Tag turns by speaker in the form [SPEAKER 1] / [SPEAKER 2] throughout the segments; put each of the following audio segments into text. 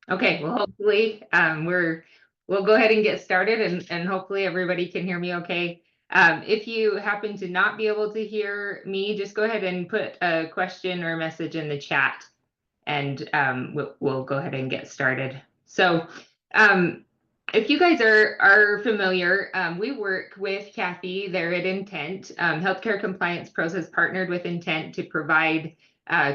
[SPEAKER 1] Okay, well, hopefully we'll go ahead and get started and hopefully everybody can hear me okay. If you happen to not be able to hear me, just go ahead and put a question or a message in the chat and we'll go ahead and get started. So if you guys are familiar, we work with Kathy there at NTENT. Healthcare Compliance Pros has partnered with NTENT to provide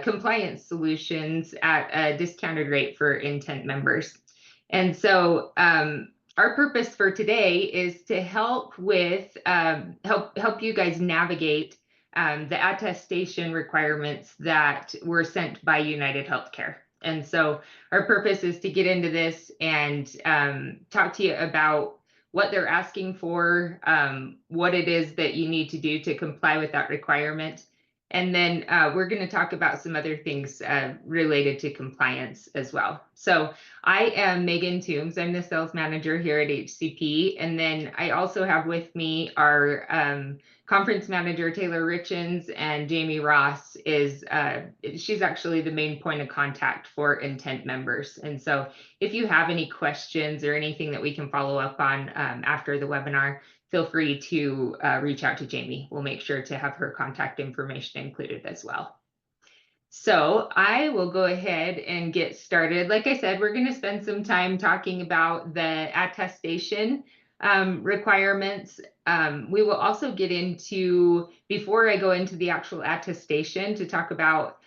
[SPEAKER 1] compliance solutions at a discounted rate for NTENT members. And so our purpose for today is to help with help you guys navigate the attestation requirements that were sent by UnitedHealthcare. And so our purpose is to get into this and talk to you about what they're asking for, what it is that you need to do to comply with that requirement. And then we're going to talk about some other things related to compliance as well. So I am Megan Toombs. I'm the sales manager here at HCP. And then I also have with me our conference manager, Taylor Richens, and Jamie Ross is, she's actually the main point of contact for NTENT members. And so if you have any questions or anything that we can follow up on after the webinar, feel free to reach out to Jamie. We'll make sure to have her contact information included as well. So I will go ahead and get started. Like I said, we're going to spend some time talking about the attestation requirements. We will also get into, before I go into the actual attestation, to talk about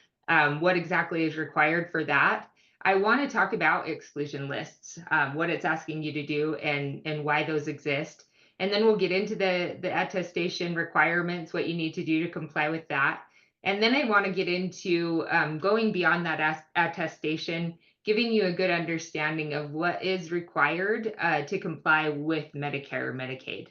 [SPEAKER 1] what exactly is required for that. I want to talk about exclusion lists, what it's asking you to do and why those exist. And then we'll get into the attestation requirements, what you need to do to comply with that. And then I want to get into going beyond that attestation, giving you a good understanding of what is required to comply with Medicare or Medicaid.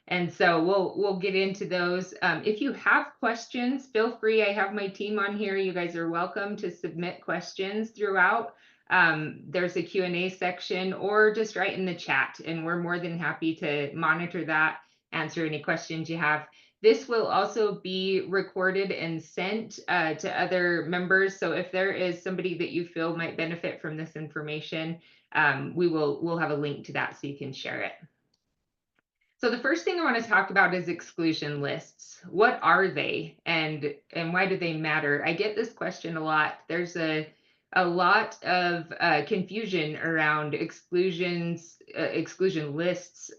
[SPEAKER 1] And so we'll get into those. If you have questions, feel free. I have my team on here. You guys are welcome to submit questions throughout. There's a Q&A section or just write in the chat, and we're more than happy to monitor that, answer any questions you have. This will also be recorded and sent to other members. So if there is somebody that you feel might benefit from this information, we'll have a link to that so you can share it. So the first thing I want to talk about is exclusion lists. What are they and why do they matter? I get this question a lot. There's a lot of confusion around exclusion lists,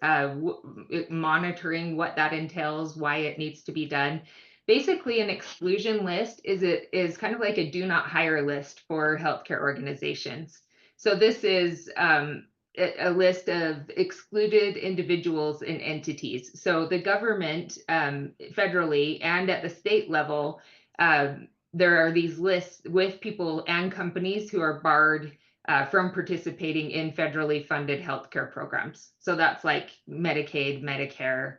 [SPEAKER 1] monitoring what that entails, why it needs to be done. Basically, an exclusion list is kind of like a do not hire list for healthcare organizations. So this is a list of excluded individuals and entities. So the government, federally and at the state level, there are these lists with people and companies who are barred from participating in federally funded healthcare programs. So that's like Medicaid, Medicare,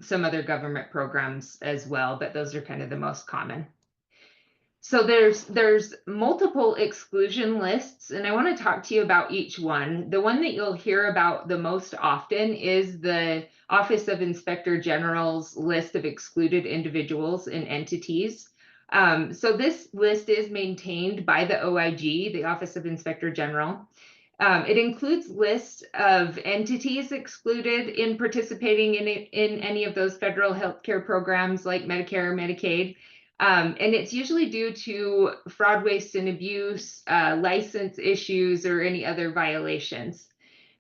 [SPEAKER 1] some other government programs as well, but those are kind of the most common. So there's multiple exclusion lists, and I want to talk to you about each one. The one that you'll hear about the most often is the Office of Inspector General's list of excluded individuals and entities. So this list is maintained by the OIG, the Office of Inspector General. It includes lists of entities excluded in participating in any of those federal healthcare programs like Medicare or Medicaid. And it's usually due to fraud, waste, and abuse, license issues, or any other violations.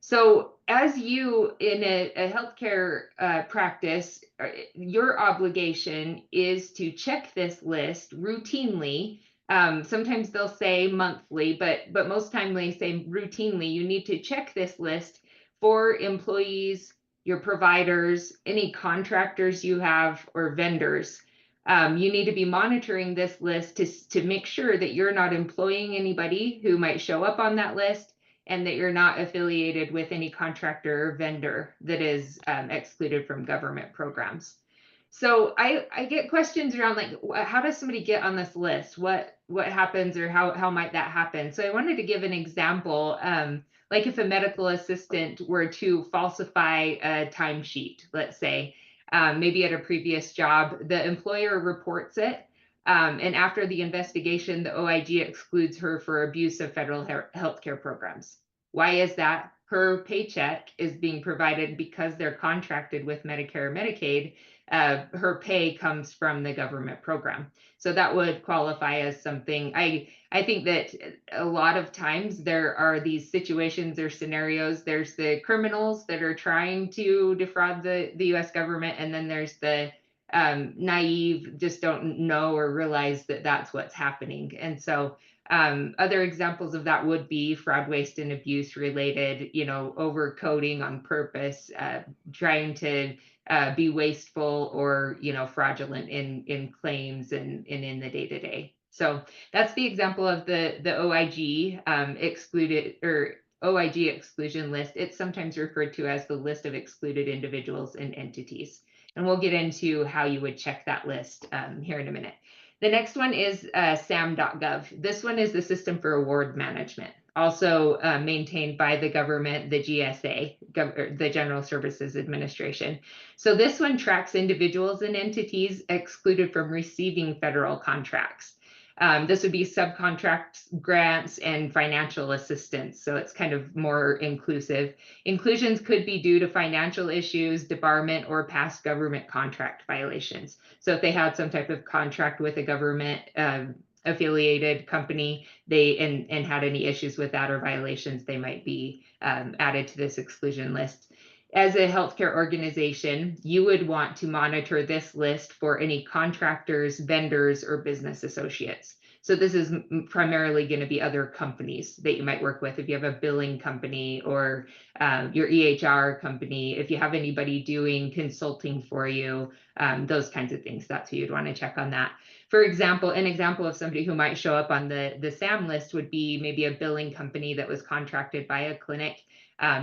[SPEAKER 1] So as you in a healthcare practice, your obligation is to check this list routinely. Sometimes they'll say monthly, but most time they say routinely. You need to check this list for employees, your providers, any contractors you have, or vendors. You need to be monitoring this list to make sure that you're not employing anybody who might show up on that list and that you're not affiliated with any contractor or vendor that is excluded from government programs. So I get questions around like, how does somebody get on this list? What happens or how might that happen? So I wanted to give an example. Like if a medical assistant were to falsify a timesheet, let's say, maybe at a previous job, the employer reports it. And after the investigation, the OIG excludes her for abuse of federal healthcare programs. Why is that? Her paycheck is being provided because they're contracted with Medicare or Medicaid. Her pay comes from the government program. So that would qualify as something. I think that a lot of times there are these situations or scenarios. There's the criminals that are trying to defraud the US government, and then there's the naive, just don't know or realize that that's what's happening. And so other examples of that would be fraud, waste, and abuse related, overcoding on purpose, trying to be wasteful or, fraudulent in claims and in the day-to-day. So that's the example of the OIG excluded or OIG exclusion list. It's sometimes referred to as the list of excluded individuals and entities. And we'll get into how you would check that list here in a minute. The next one is SAM.gov. This one is the System for Award Management, also maintained by the government, the GSA, the General Services Administration. So this one tracks individuals and entities excluded from receiving federal contracts. This would be subcontracts, grants, and financial assistance. So it's kind of more inclusive. Inclusions could be due to financial issues, debarment, or past government contract violations. So if they had some type of contract with a government affiliated company, and had any issues with that or violations, they might be added to this exclusion list. As a healthcare organization, you would want to monitor this list for any contractors, vendors, or business associates. So this is primarily going to be other companies that you might work with. If you have a billing company or your EHR company, if you have anybody doing consulting for you, those kinds of things, that's who you'd want to check on that. For example, an example of somebody who might show up on the SAM list would be maybe a billing company that was contracted by a clinic.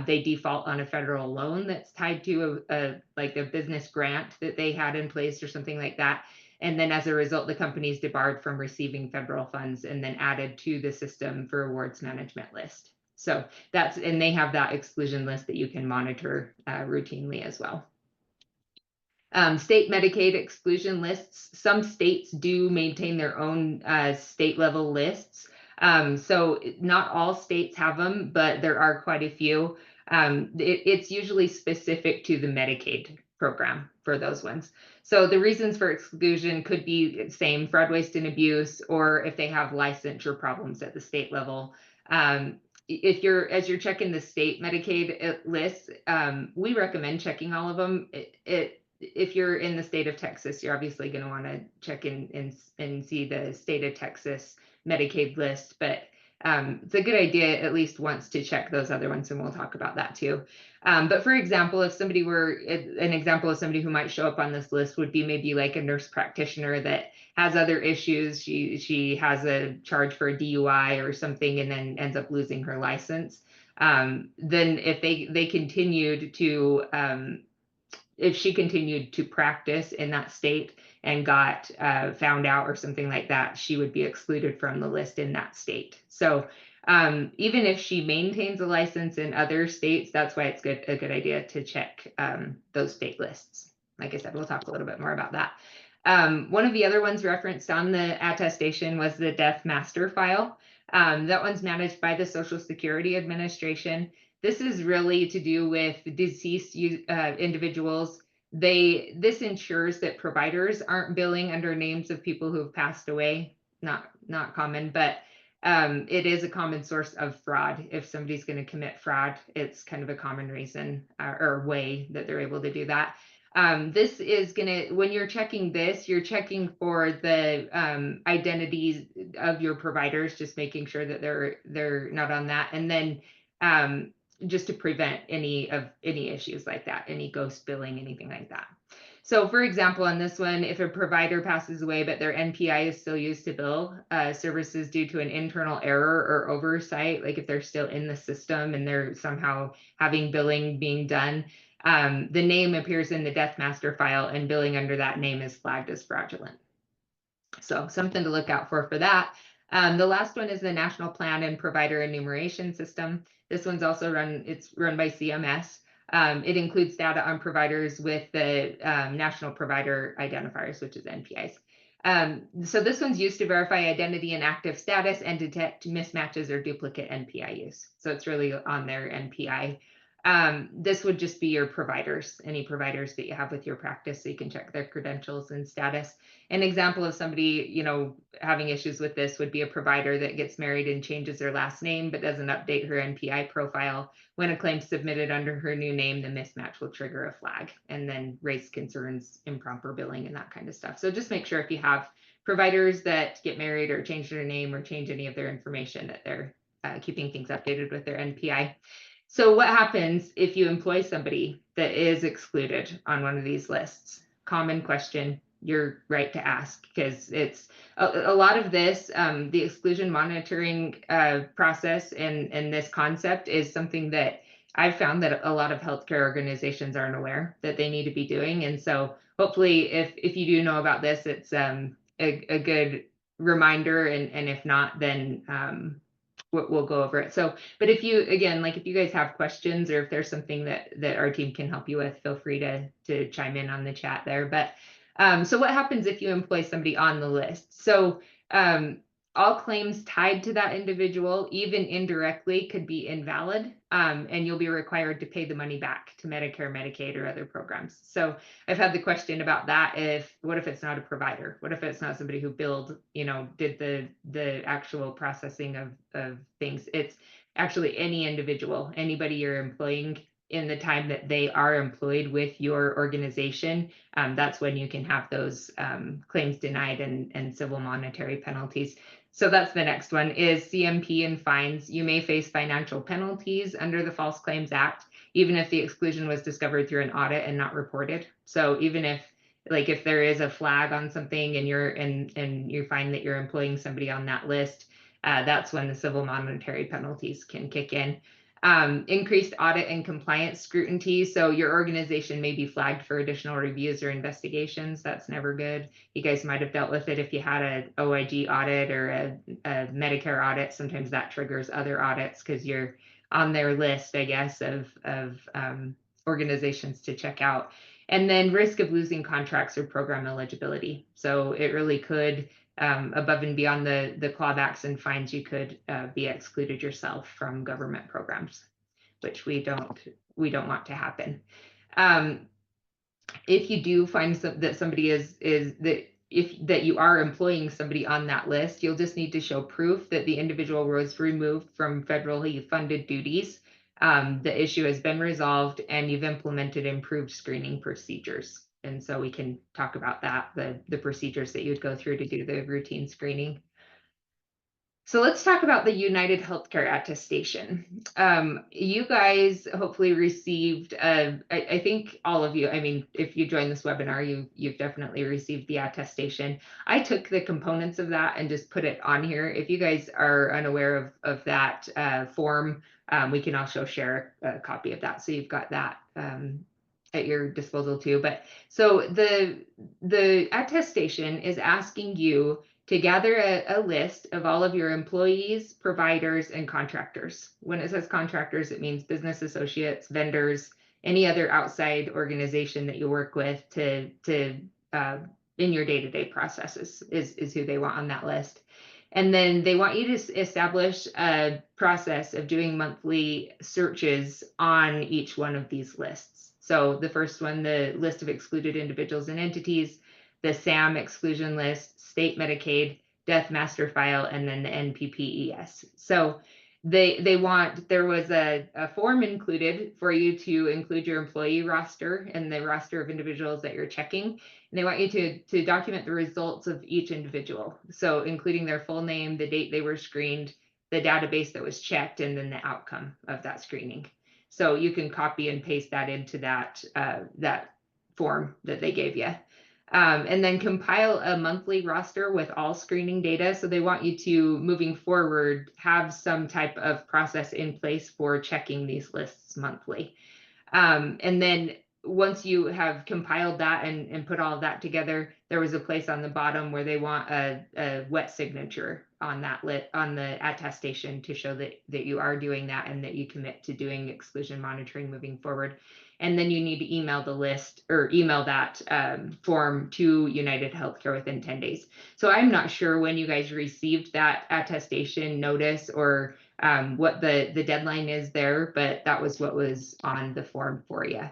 [SPEAKER 1] They default on a federal loan that's tied to a business grant that they had in place or something like that. And then as a result, the company is debarred from receiving federal funds and then added to the System for Awards Management list. So and they have that exclusion list that you can monitor routinely as well. State Medicaid exclusion lists. Some states do maintain their own state level lists. So not all states have them, but there are quite a few. It's usually specific to the Medicaid program for those ones. So the reasons for exclusion could be the same, fraud, waste, and abuse, or if they have licensure problems at the state level. As you're checking the state Medicaid lists, we recommend checking all of them. If you're in the state of Texas, you're obviously going to want to check in and see the state of Texas Medicaid list, but it's a good idea at least once to check those other ones, and we'll talk about that too. But for example, if somebody an example of somebody who might show up on this list would be maybe like a nurse practitioner that has other issues. She has a charge for a DUI or something and then ends up losing her license. Then if they continued to if she continued to practice in that state and got found out or something like that, she would be excluded from the list in that state. So even if she maintains a license in other states, that's why it's a good idea to check those state lists. Like I said, we'll talk a little bit more about that. One of the other ones referenced on the attestation was the death master file. That one's managed by the Social Security Administration. This is really to do with deceased individuals. This ensures that providers aren't billing under names of people who have passed away. Not common, but it is a common source of fraud. If somebody's going to commit fraud, it's kind of a common reason or way that they're able to do that. This is when you're checking this, you're checking for the identities of your providers, just making sure that they're not on that. And then just to prevent any issues like that, any ghost billing, anything like that. So for example, on this one, if a provider passes away, but their NPI is still used to bill services due to an internal error or oversight, like if they're still in the system and they're somehow having billing being done, the name appears in the death master file and billing under that name is flagged as fraudulent. So something to look out for that. The last one is the National Plan and Provider Enumeration System. This one's also run by CMS. It includes data on providers with the National Provider Identifiers, which is NPIs. So this one's used to verify identity and active status and detect mismatches or duplicate NPI use. So it's really on their NPI. This would just be your providers, any providers that you have with your practice, so you can check their credentials and status. An example of somebody, having issues with this would be a provider that gets married and changes their last name but doesn't update her NPI profile. When a claim submitted under her new name, the mismatch will trigger a flag and then raise concerns, improper billing, and that kind of stuff. So just make sure if you have providers that get married or change their name or change any of their information, that they're keeping things updated with their NPI. So what happens if you employ somebody that is excluded on one of these lists? Common question, you're right to ask, because it's a lot of this, the exclusion monitoring process and this concept is something that I've found that a lot of healthcare organizations aren't aware that they need to be doing. And so hopefully if you do know about this, it's a good reminder, and if not, then we'll go over it. So, but if you, again, like if you guys have questions or if there's something that our team can help you with, feel free to chime in on the chat there. But so what happens if you employ somebody on the list? So all claims tied to that individual, even indirectly, could be invalid, and you'll be required to pay the money back to Medicare, Medicaid, or other programs. So I've had the question about that. What if it's not a provider? What if it's not somebody who billed, did the actual processing of things? It's actually any individual, anybody you're employing in the time that they are employed with your organization. That's when you can have those claims denied and civil monetary penalties. So that's the next one is CMP and fines. You may face financial penalties under the False Claims Act, even if the exclusion was discovered through an audit and not reported. So even if there is a flag on something and you find that you're employing somebody on that list, that's when the civil monetary penalties can kick in. Increased audit and compliance scrutiny. So your organization may be flagged for additional reviews or investigations. That's never good. You guys might have dealt with it if you had an OIG audit or a Medicare audit. Sometimes that triggers other audits because you're on their list, I guess, of organizations to check out. And then risk of losing contracts or program eligibility. So it really could, above and beyond the clawbacks and fines, you could be excluded yourself from government programs, which we don't want to happen. If you do find that somebody that you are employing somebody on that list, you'll just need to show proof that the individual was removed from federally funded duties. The issue has been resolved and you've implemented improved screening procedures. And so we can talk about that, the procedures that you'd go through to do the routine screening. So let's talk about the UnitedHealthcare Attestation. You guys hopefully received, I think all of you, I mean, if you join this webinar, you've definitely received the attestation. I took the components of that and just put it on here. If you guys are unaware of that form, we can also share a copy of that. So you've got that at your disposal too. But so the attestation is asking you to gather a list of all of your employees, providers, and contractors. When it says contractors, it means business associates, vendors, any other outside organization that you work with to in your day-to-day processes is who they want on that list. And then they want you to establish a process of doing monthly searches on each one of these lists. So the first one, the list of excluded individuals and entities, the SAM exclusion list, state Medicaid, death master file, and then the NPPES. So there was a form included for you to include your employee roster and the roster of individuals that you're checking. And they want you to document the results of each individual. So including their full name, the date they were screened, the database that was checked, and then the outcome of that screening. So you can copy and paste that into that form that they gave you. And then compile a monthly roster with all screening data. So they want you to, moving forward, have some type of process in place for checking these lists monthly. And then once you have compiled that and put all of that together, there was a place on the bottom where they want a wet signature on that on the attestation to show that you are doing that and that you commit to doing exclusion monitoring moving forward. And then you need to email the list or email that form to UnitedHealthcare within 10 days. So I'm not sure when you guys received that attestation notice or what the deadline is there, but that was what was on the form for you.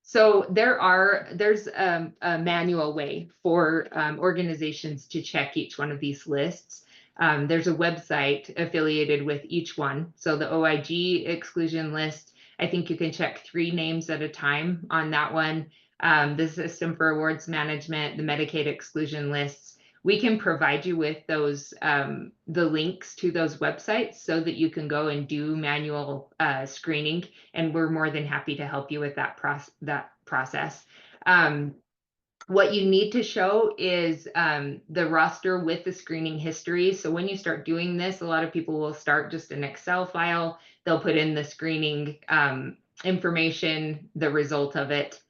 [SPEAKER 1] So there's a manual way for organizations to check each one of these lists. There's a website affiliated with each one. So the OIG exclusion list, I think you can check 3 names at a time on that one. The System for Awards Management, the Medicaid exclusion lists. We can provide you with those the links to those websites so that you can go and do manual screening, and we're more than happy to help you with that process. What you need to show is the roster with the screening history. So when you start doing this, a lot of people will start just an Excel file. They'll put in the screening information, the result of it.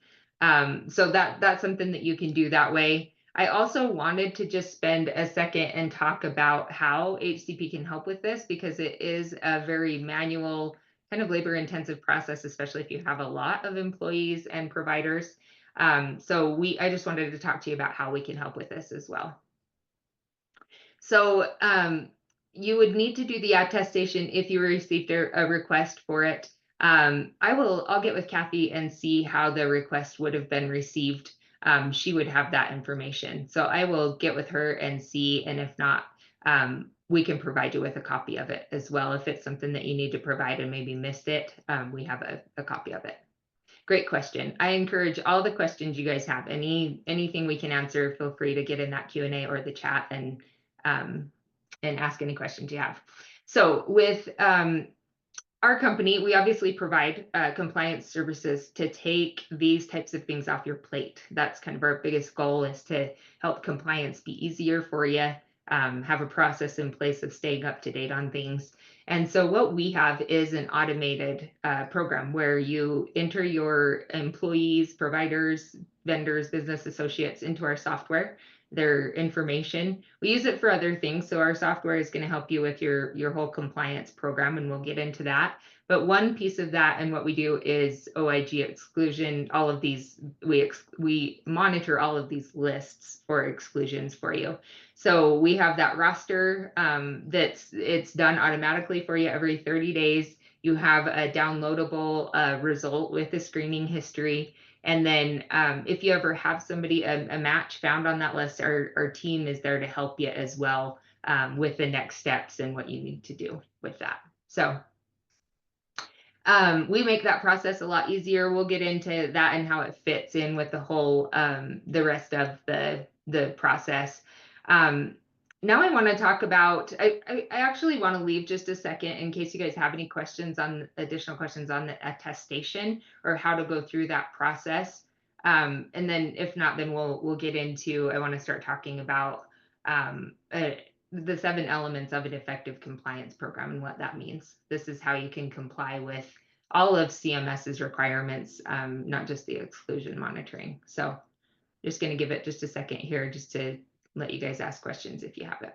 [SPEAKER 1] So that's something that you can do that way. I also wanted to just spend a second and talk about how HCP can help with this, because it is a very manual, kind of labor-intensive process, especially if you have a lot of employees and providers. So I just wanted to talk to you about how we can help with this as well. So you would need to do the attestation if you received a request for it. I'll get with Kathy and see how the request would have been received. She would have that information. So I will get with her and see, and if not, we can provide you with a copy of it as well. If it's something that you need to provide and maybe missed it, we have a copy of it. Great question. I encourage all the questions you guys have. Anything we can answer, feel free to get in that Q&A or the chat and ask any questions you have. So with our company, we obviously provide compliance services to take these types of things off your plate. That's kind of our biggest goal, is to help compliance be easier for you, have a process in place of staying up to date on things. And so what we have is an automated program where you enter your employees, providers, vendors, business associates into our software, their information. We use it for other things. So our software is going to help you with your whole compliance program, and we'll get into that. But one piece of that and what we do is OIG exclusion. All of these, we monitor all of these lists for exclusions for you. So we have that roster it's done automatically for you every 30 days. You have a downloadable result with the screening history. And then if you ever have somebody, a match found on that list, our team is there to help you as well with the next steps and what you need to do with that. So we make that process a lot easier. We'll get into that and how it fits in with the whole, the rest of the process. Now I want to talk about, I actually want to leave just a second in case you guys have any questions additional questions on the attestation or how to go through that process. And then if not, then we'll get into, I want to start talking about the 7 elements of an effective compliance program and what that means. This is how you can comply with all of CMS's requirements, not just the exclusion monitoring. So just going to give it just a second here just to let you guys ask questions if you have it.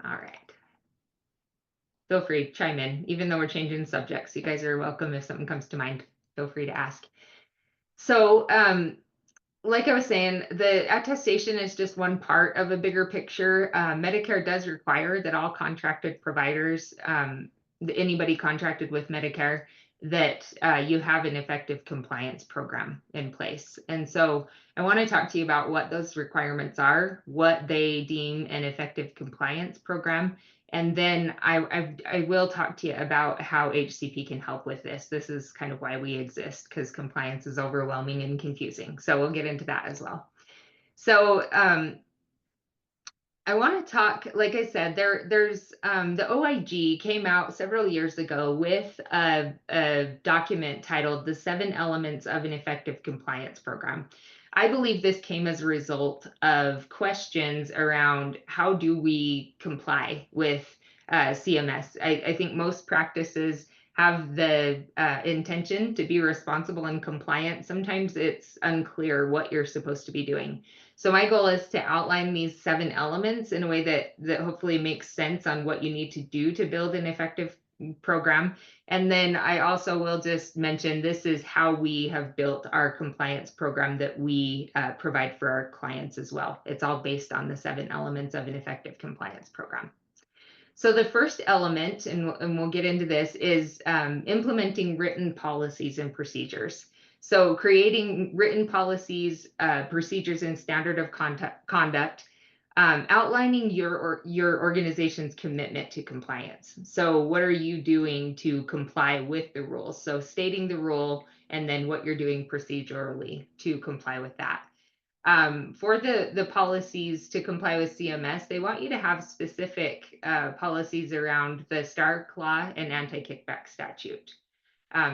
[SPEAKER 1] All right. Feel free to chime in, even though we're changing subjects. You guys are welcome. If something comes to mind, feel free to ask. So like I was saying, the attestation is just one part of a bigger picture. Medicare does require that all contracted providers, anybody contracted with Medicare, that you have an effective compliance program in place. And so I want to talk to you about what those requirements are, what they deem an effective compliance program, and then I will talk to you about how HCP can help with this. This is kind of why we exist, because compliance is overwhelming and confusing. So we'll get into that as well. So I want to talk, like I said, there's the OIG came out several years ago with a document titled The 7 Elements of an Effective Compliance Program. I believe this came as a result of questions around how do we comply with CMS. I think most practices have the intention to be responsible and compliant. Sometimes it's unclear what you're supposed to be doing. So my goal is to outline these 7 elements in a way that hopefully makes sense on what you need to do to build an effective program. And then I also will just mention this is how we have built our compliance program that we provide for our clients as well. It's all based on the 7 elements of an effective compliance program. So the first element, and we'll get into this, is implementing written policies and procedures. So creating written policies, procedures, and standard of conduct, outlining your organization's commitment to compliance. So what are you doing to comply with the rules? So stating the rule and then what you're doing procedurally to comply with that. For the policies to comply with CMS, they want you to have specific policies around the Stark Law and anti-kickback statute.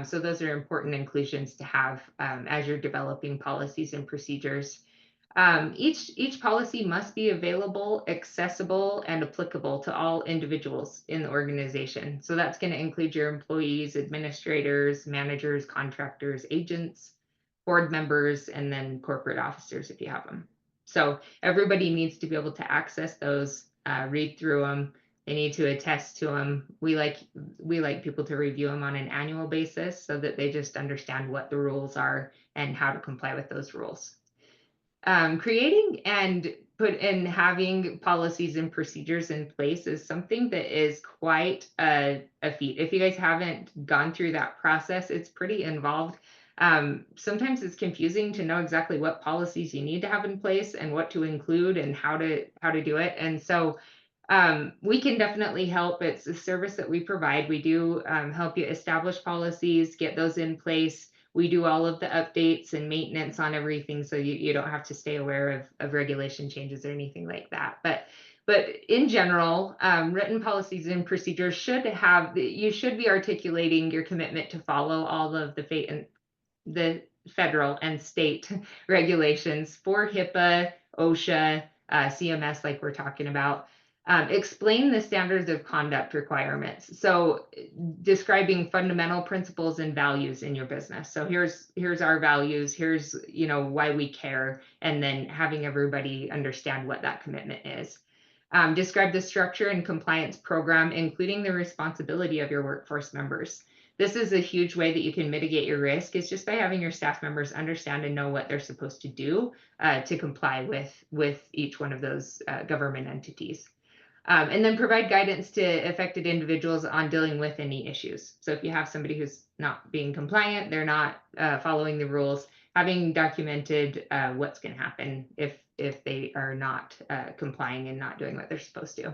[SPEAKER 1] So those are important inclusions to have as you're developing policies and procedures. Each policy must be available, accessible, and applicable to all individuals in the organization. So that's going to include your employees, administrators, managers, contractors, agents, board members, and then corporate officers if you have them. So everybody needs to be able to access those, read through them. They need to attest to them. We like people to review them on an annual basis so that they just understand what the rules are and how to comply with those rules. Creating and having policies and procedures in place is something that is quite a feat. If you guys haven't gone through that process, it's pretty involved. Sometimes it's confusing to know exactly what policies you need to have in place and what to include and how to do it. And so we can definitely help. It's a service that we provide. We do help you establish policies, get those in place. We do all of the updates and maintenance on everything, so you don't have to stay aware of regulation changes or anything like that. But in general, written policies and procedures you should be articulating your commitment to follow all of the federal and state regulations for HIPAA, OSHA, CMS, like we're talking about. Explain the standards of conduct requirements. So describing fundamental principles and values in your business. So here's our values, here's why we care, and then having everybody understand what that commitment is. Describe the structure and compliance program, including the responsibility of your workforce members. This is a huge way that you can mitigate your risk, is just by having your staff members understand and know what they're supposed to do to comply with each one of those government entities. And then provide guidance to affected individuals on dealing with any issues. So if you have somebody who's not being compliant, they're not following the rules, having documented what's going to happen if they are not complying and not doing what they're supposed to.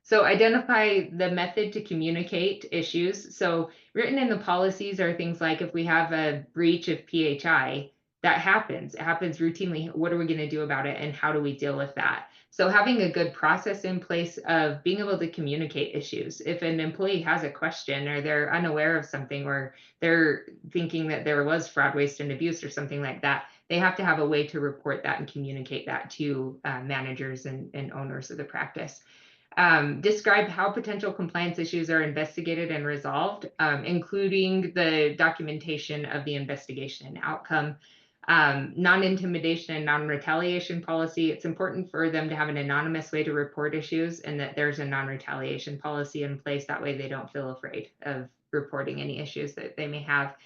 [SPEAKER 1] So identify the method to communicate issues. So written in the policies are things like if we have a breach of PHI, that happens. It happens routinely. What are we going to do about it, and how do we deal with that? So having a good process in place of being able to communicate issues. If an employee has a question or they're unaware of something, or they're thinking that there was fraud, waste, and abuse or something like that, they have to have a way to report that and communicate that to managers and owners of the practice. Describe how potential compliance issues are investigated and resolved, including the documentation of the investigation and outcome. Non-intimidation and non-retaliation policy. It's important for them to have an anonymous way to report issues, and that there's a non-retaliation policy in place. That way they don't feel afraid of reporting any issues that they may have.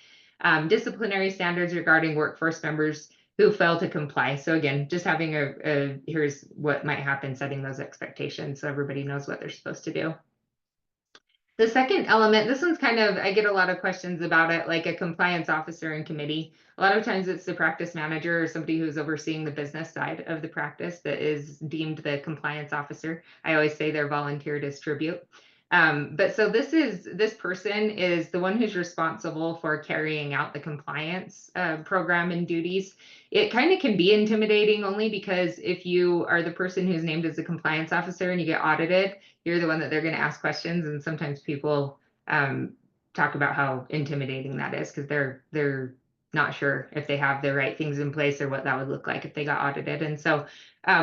[SPEAKER 1] Disciplinary standards regarding workforce members who fail to comply. So again, just having here's what might happen, setting those expectations so everybody knows what they're supposed to do. The second element, this one's I get a lot of questions about it, like a compliance officer and committee. A lot of times it's the practice manager or somebody who's overseeing the business side of the practice that is deemed the compliance officer. I always say they're volunteer distribute. But so this person is the one who's responsible for carrying out the compliance program and duties. It kind of can be intimidating, only because if you are the person who's named as a compliance officer and you get audited, you're the one that they're going to ask questions. And sometimes people talk about how intimidating that is, because they're not sure if they have the right things in place or what that would look like if they got audited. And so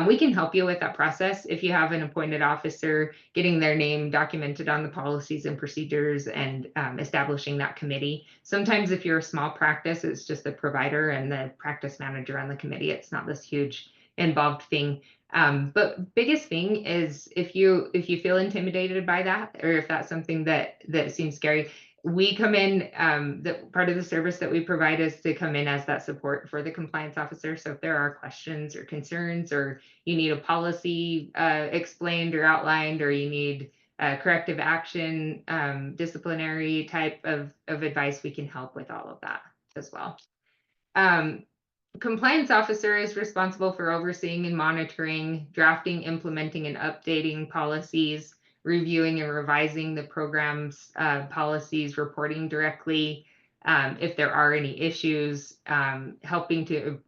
[SPEAKER 1] We can help you with that process if you have an appointed officer, getting their name documented on the policies and procedures, and establishing that committee. Sometimes if you're a small practice, it's just the provider and the practice manager on the committee. It's not this huge involved thing. But biggest thing is if you feel intimidated by that, or if that's something that seems scary, we come in, the part of the service that we provide is to come in as that support for the compliance officer. So if there are questions or concerns, or you need a policy explained or outlined, or you need corrective action, disciplinary type of advice, we can help with all of that as well. Compliance officer is responsible for overseeing and monitoring, drafting, implementing, and updating policies, reviewing and revising the program's policies, reporting directly if there are any issues, helping to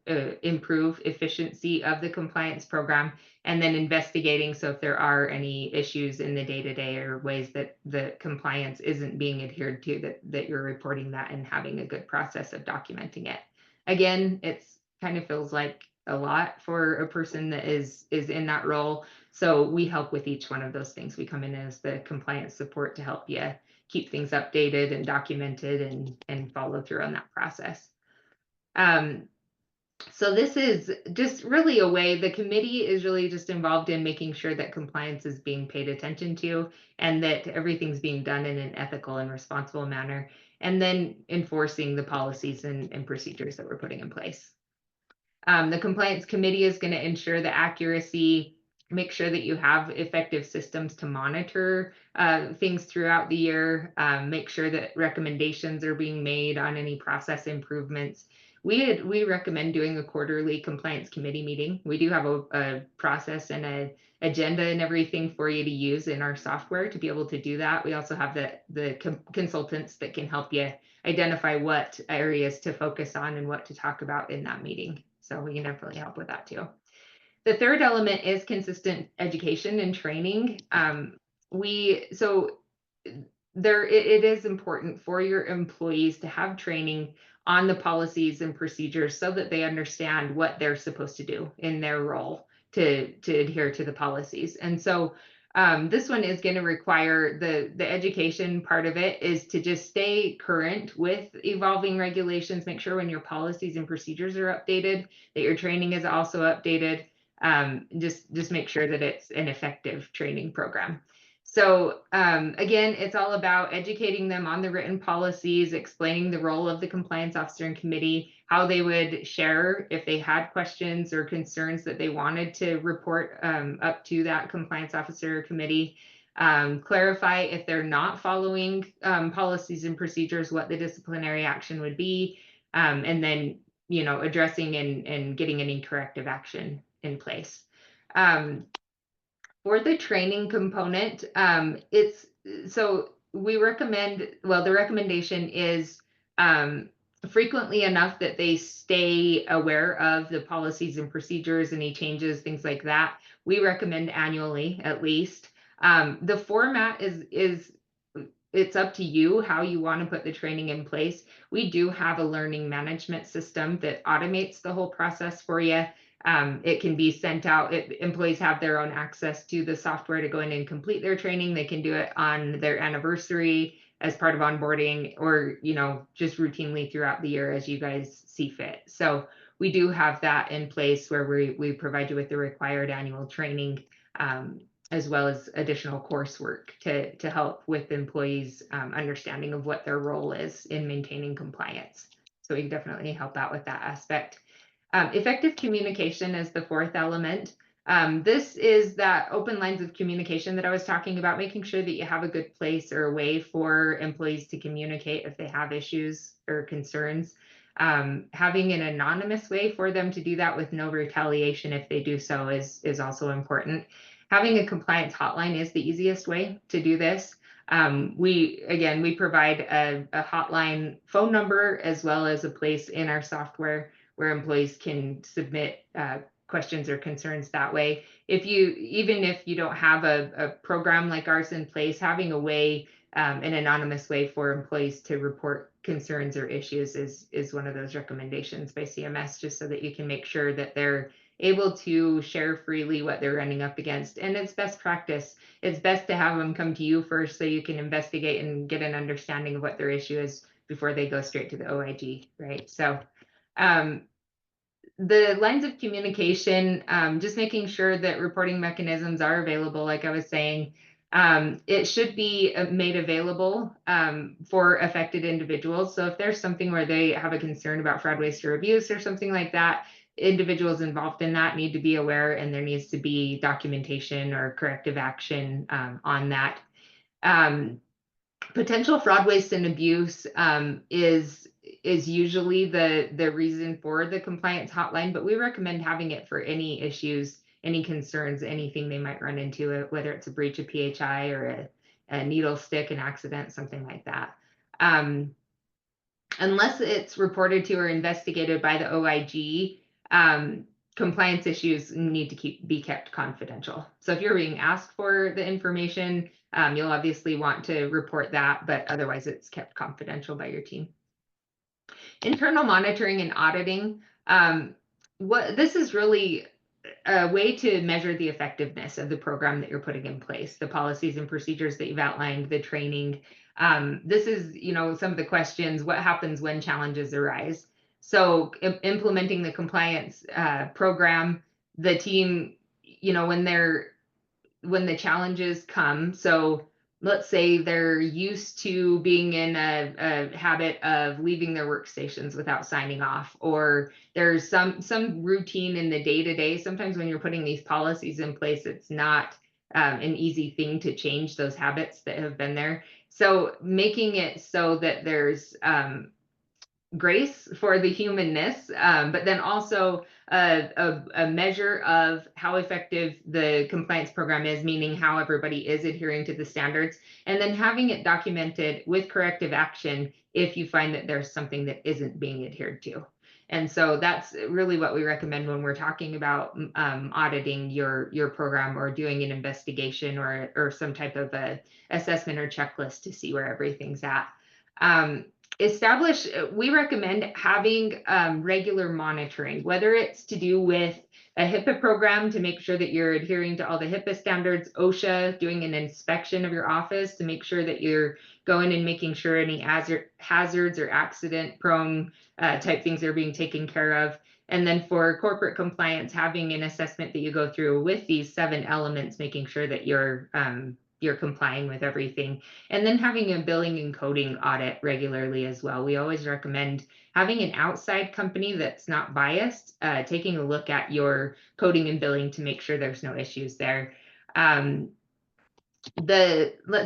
[SPEAKER 1] improve efficiency of the compliance program, and then investigating. So if there are any issues in the day-to-day or ways that the compliance isn't being adhered to, that you're reporting that and having a good process of documenting it. Again, it's kind of feels like a lot for a person that is in that role. So we help with each one of those things. We come in as the compliance support to help you keep things updated and documented and follow through on that process. So this is just really a way, the committee is really just involved in making sure that compliance is being paid attention to and that everything's being done in an ethical and responsible manner, and then enforcing the policies and procedures that we're putting in place. The compliance committee is going to ensure the accuracy, make sure that you have effective systems to monitor things throughout the year, make sure that recommendations are being made on any process improvements. We recommend doing a quarterly compliance committee meeting. We do have a process and an agenda and everything for you to use in our software to be able to do that. We also have the consultants that can help you identify what areas to focus on and what to talk about in that meeting. So we can definitely help with that too. The third element is consistent education and training. It is important for your employees to have training on the policies and procedures so that they understand what they're supposed to do in their role to adhere to the policies. And so this one is going to require the education part of it is to just stay current with evolving regulations, make sure when your policies and procedures are updated, that your training is also updated. Just make sure that it's an effective training program. So again, it's all about educating them on the written policies, explaining the role of the compliance officer and committee, how they would share if they had questions or concerns that they wanted to report up to that compliance officer or committee, clarify if they're not following policies and procedures, what the disciplinary action would be, and then, addressing and getting any corrective action in place. For the training component, we recommend, the recommendation is frequently enough that they stay aware of the policies and procedures, any changes, things like that. We recommend annually at least. The format is it's up to you how you want to put the training in place. We do have a learning management system that automates the whole process for you. It can be sent out. Employees have their own access to the software to go in and complete their training. They can do it on their anniversary as part of onboarding, or just routinely throughout the year as you guys see fit. So we do have that in place where we provide you with the required annual training, as well as additional coursework to help with employees' understanding of what their role is in maintaining compliance. So we can definitely help out with that aspect. Effective communication is the fourth element. This is that open lines of communication that I was talking about, making sure that you have a good place or a way for employees to communicate if they have issues or concerns. Having an anonymous way for them to do that with no retaliation if they do so is also important. Having a compliance hotline is the easiest way to do this. We provide a hotline phone number as well as a place in our software where employees can submit questions or concerns that way. Even if you don't have a program like ours in place, having a way, an anonymous way for employees to report concerns or issues is one of those recommendations by CMS, just so that you can make sure that they're able to share freely what they're running up against. And it's best practice. It's best to have them come to you first so you can investigate and get an understanding of what their issue is before they go straight to the OIG, right? So the lines of communication, just making sure that reporting mechanisms are available, like I was saying. It should be made available for affected individuals. So if there's something where they have a concern about fraud, waste, or abuse or something like that, individuals involved in that need to be aware, and there needs to be documentation or corrective action on that. Potential fraud, waste, and abuse is usually the reason for the compliance hotline, but we recommend having it for any issues, any concerns, anything they might run into, whether it's a breach of PHI or a needle stick, an accident, something like that. Unless it's reported to or investigated by the OIG, compliance issues need to be kept confidential. So if you're being asked for the information, you'll obviously want to report that, but otherwise it's kept confidential by your team. Internal monitoring and auditing. This is really a way to measure the effectiveness of the program that you're putting in place, the policies and procedures that you've outlined, the training. This is, some of the questions: what happens when challenges arise? So implementing the compliance program, the team, when the challenges come. So let's say they're used to being in a habit of leaving their workstations without signing off, or there's some routine in the day-to-day. Sometimes when you're putting these policies in place, it's not an easy thing to change those habits that have been there. So making it so that there's grace for the humanness, but then also a measure of how effective the compliance program is, meaning how everybody is adhering to the standards, and then having it documented with corrective action if you find that there's something that isn't being adhered to. And so that's really what we recommend when we're talking about auditing your program or doing an investigation or some type of a assessment or checklist to see where everything's at. We recommend having regular monitoring, whether it's to do with a HIPAA program to make sure that you're adhering to all the HIPAA standards, OSHA, doing an inspection of your office to make sure that you're going and making sure any hazards or accident prone type things are being taken care of. And then for corporate compliance, having an assessment that you go through with these 7 elements, making sure that you're complying with everything. And then having a billing and coding audit regularly as well. We always recommend having an outside company that's not biased, taking a look at your coding and billing to make sure there's no issues there. Let's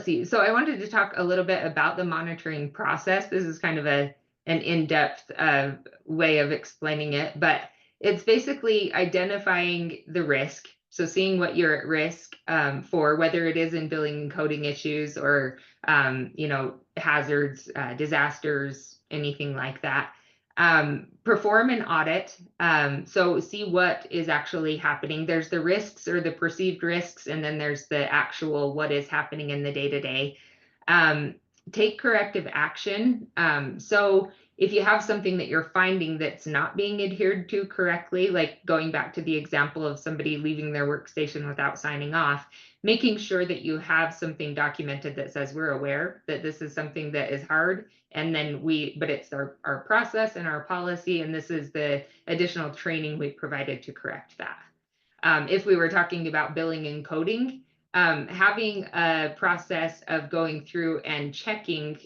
[SPEAKER 1] see. So I wanted to talk a little bit about the monitoring process. This is kind of an in-depth way of explaining it, but it's basically identifying the risk. So seeing what you're at risk for, whether it is in billing and coding issues or, hazards, disasters, anything like that. Perform an audit. So see what is actually happening. There's the risks or the perceived risks, and then there's the actual what is happening in the day-to-day. Take corrective action. So if you have something that you're finding that's not being adhered to correctly, like going back to the example of somebody leaving their workstation without signing off, making sure that you have something documented that says we're aware that this is something that is hard, and then but it's our process and our policy, and this is the additional training we provided to correct that. If we were talking about billing and coding, having a process of going through and checking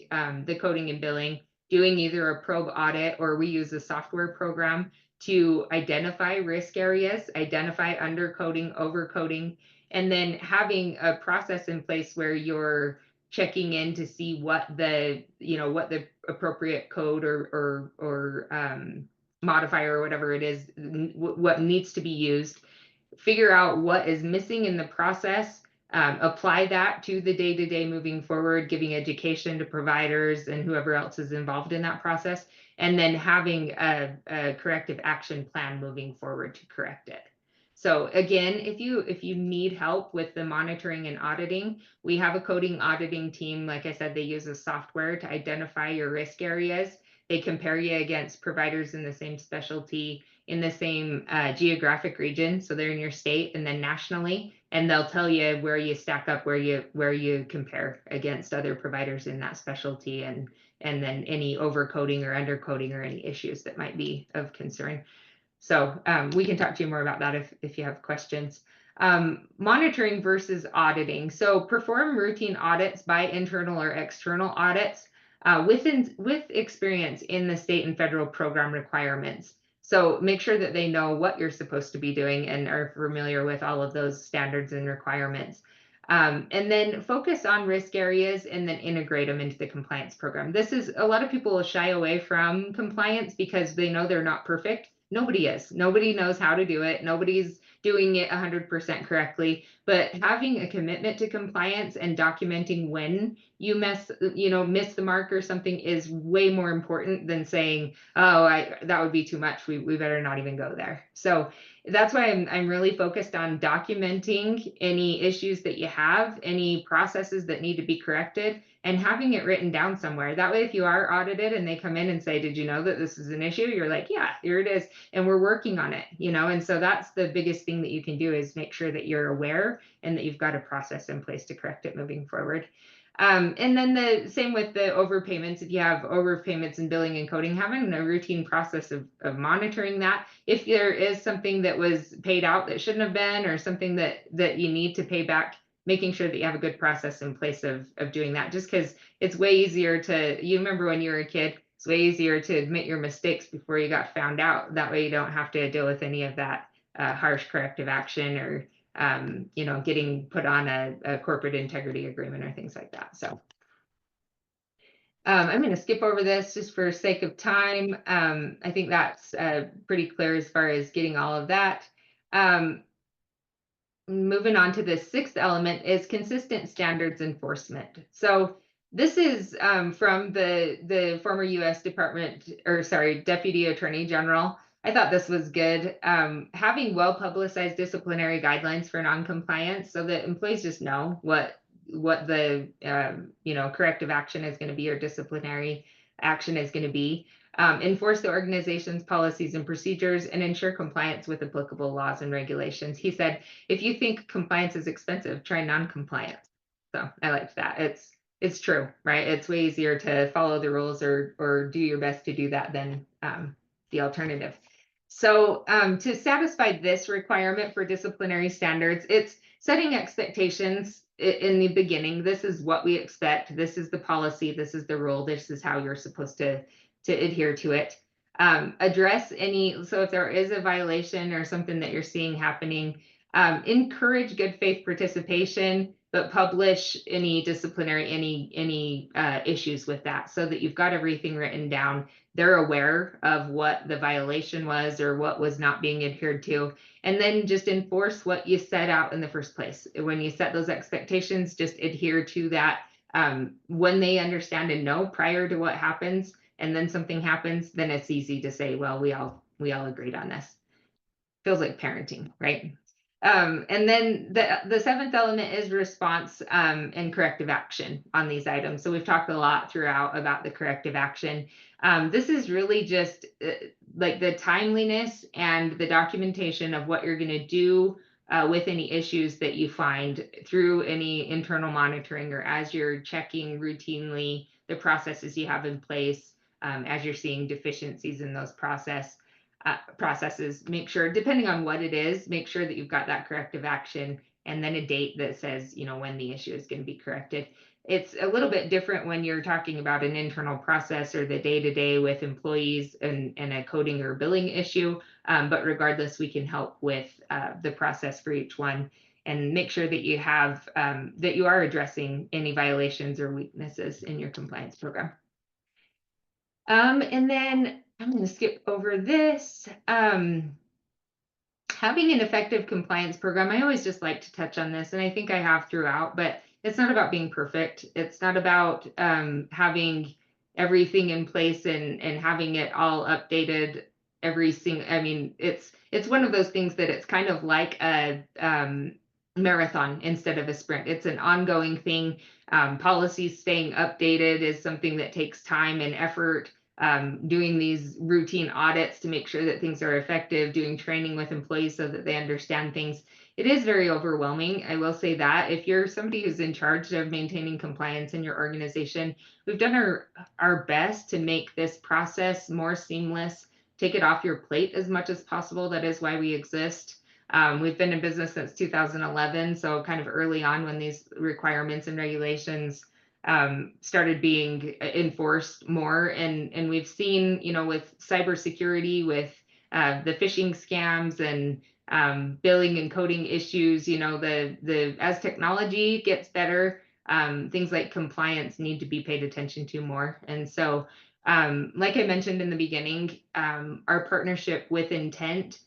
[SPEAKER 1] the coding and billing, doing either a probe audit, or we use a software program to identify risk areas, identify undercoding, overcoding, and then having a process in place where you're checking in to see what the appropriate code or modifier or whatever it is, what needs to be used, figure out what is missing in the process, apply that to the day-to-day moving forward, giving education to providers and whoever else is involved in that process, and then having a corrective action plan moving forward to correct it. So again, if you need help with the monitoring and auditing, we have a coding auditing team. Like I said, they use a software to identify your risk areas. They compare you against providers in the same specialty, in the same geographic region. So they're in your state and then nationally, and they'll tell you where you stack up, where you compare against other providers in that specialty, and then any overcoding or undercoding or any issues that might be of concern. So we can talk to you more about that if you have questions. Monitoring versus auditing. So perform routine audits by internal or external audits with experience in the state and federal program requirements. So make sure that they know what you're supposed to be doing and are familiar with all of those standards and requirements. And then focus on risk areas and then integrate them into the compliance program. This is, a lot of people will shy away from compliance because they know they're not perfect. Nobody is. Nobody knows how to do it. Nobody's doing it 100% correctly. But having a commitment to compliance and documenting when you miss the mark or something is way more important than saying, oh, that would be too much. We better not even go there. So that's why I'm really focused on documenting any issues that you have, any processes that need to be corrected, and having it written down somewhere. That way, if you are audited and they come in and say, did you know that this is an issue? You're like, yeah, here it is. And we're working on it, and so that's the biggest thing that you can do, is make sure that you're aware and that you've got a process in place to correct it moving forward. And then the same with the overpayments. If you have overpayments in billing and coding, having a routine process of monitoring that. If there is something that was paid out that shouldn't have been, or something that you need to pay back, making sure that you have a good process in place of doing that, just because it's way easier you remember when you were a kid, it's way easier to admit your mistakes before you got found out. That way you don't have to deal with any of that harsh corrective action, or getting put on a corporate integrity agreement or things like that. So I'm going to skip over this just for sake of time. I think that's pretty clear as far as getting all of that. Moving on to the sixth element is consistent standards enforcement. So this is from the former U.S. Deputy Attorney General. I thought this was good. Having well-publicized disciplinary guidelines for noncompliance, so that employees just know what the corrective action is going to be, or disciplinary action is going to be. Enforce the organization's policies and procedures, and ensure compliance with applicable laws and regulations. He said, if you think compliance is expensive, try non-compliance. So I liked that. It's true, right? It's way easier to follow the rules or do your best to do that than the alternative. So to satisfy this requirement for disciplinary standards, it's setting expectations in the beginning. This is what we expect. This is the policy. This is the rule. This is how you're supposed to adhere to it. Address so if there is a violation or something that you're seeing happening, encourage good faith participation, but publish any disciplinary, any issues with that, so that you've got everything written down. They're aware of what the violation was or what was not being adhered to, and then just enforce what you set out in the first place. When you set those expectations, just adhere to that. When they understand and know prior to what happens, and then something happens, then it's easy to say, well, we all agreed on this. Feels like parenting, right? And then the seventh element is response and corrective action on these items. So we've talked a lot throughout about the corrective action. This is really just like the timeliness and the documentation of what you're going to do with any issues that you find through any internal monitoring, or as you're checking routinely the processes you have in place. As you're seeing deficiencies in those processes, make sure, depending on what it is, make sure that you've got that corrective action and then a date that says, when the issue is going to be corrected. It's a little bit different when you're talking about an internal process or the day-to-day with employees and a coding or billing issue. But regardless, we can help with the process for each one, and make sure that you have that you are addressing any violations or weaknesses in your compliance program. And then I'm going to skip over this. Having an effective compliance program, I always just like to touch on this, and I think I have throughout, but it's not about being perfect. It's not about having everything in place and having it all updated every single, it's one of those things that it's kind of like a marathon instead of a sprint. It's an ongoing thing. Policies staying updated is something that takes time and effort. doing these routine audits to make sure that things are effective, doing training with employees so that they understand things. It is very overwhelming. I will say that if you're somebody who's in charge of maintaining compliance in your organization, we've done our best to make this process more seamless, take it off your plate as much as possible. That is why we exist. We've been in business since 2011, so kind of early on when these requirements and regulations started being enforced more, and we've seen, with cybersecurity, with the phishing scams and billing and coding issues, the as technology gets better, things like compliance need to be paid attention to more. And so, like I mentioned in the beginning, our partnership with NTENT.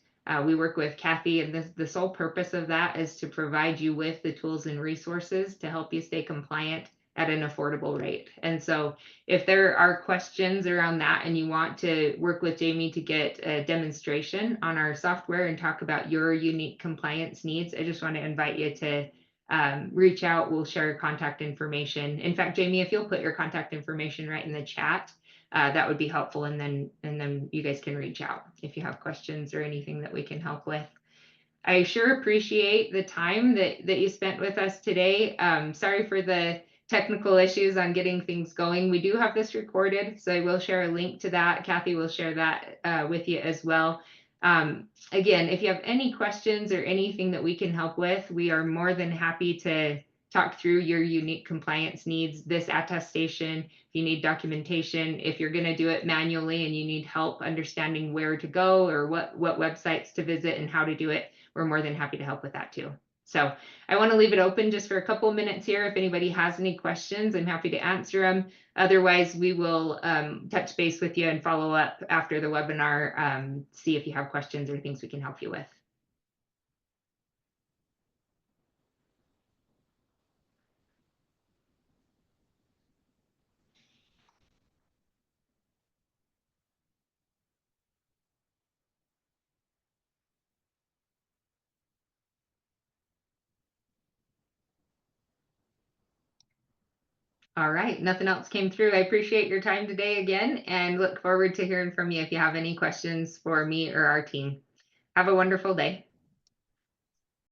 [SPEAKER 1] We work with Kathy, and the sole purpose of that is to provide you with the tools and resources to help you stay compliant at an affordable rate. And so if there are questions around that and you want to work with Jamie to get a demonstration on our software and talk about your unique compliance needs, I just want to invite you to reach out. We'll share your contact information. In fact, Jamie, if you'll put your contact information right in the chat, that would be helpful. And then you guys can reach out if you have questions or anything that we can help with. I sure appreciate the time that you spent with us today. Sorry for the technical issues on getting things going. We do have this recorded, so I will share a link to that. Kathy will share that with you as well. Again, if you have any questions or anything that we can help with, we are more than happy to talk through your unique compliance needs, this attestation, if you need documentation, if you're going to do it manually and you need help understanding where to go or what websites to visit and how to do it, we're more than happy to help with that too. So I want to leave it open just for a couple of minutes here. If anybody has any questions, I'm happy to answer them. Otherwise, we will touch base with you and follow up after the webinar, see if you have questions or things we can help you with. All right, nothing else came through. I appreciate your time today again and look forward to hearing from you if you have any questions for me or our team. Have a wonderful day.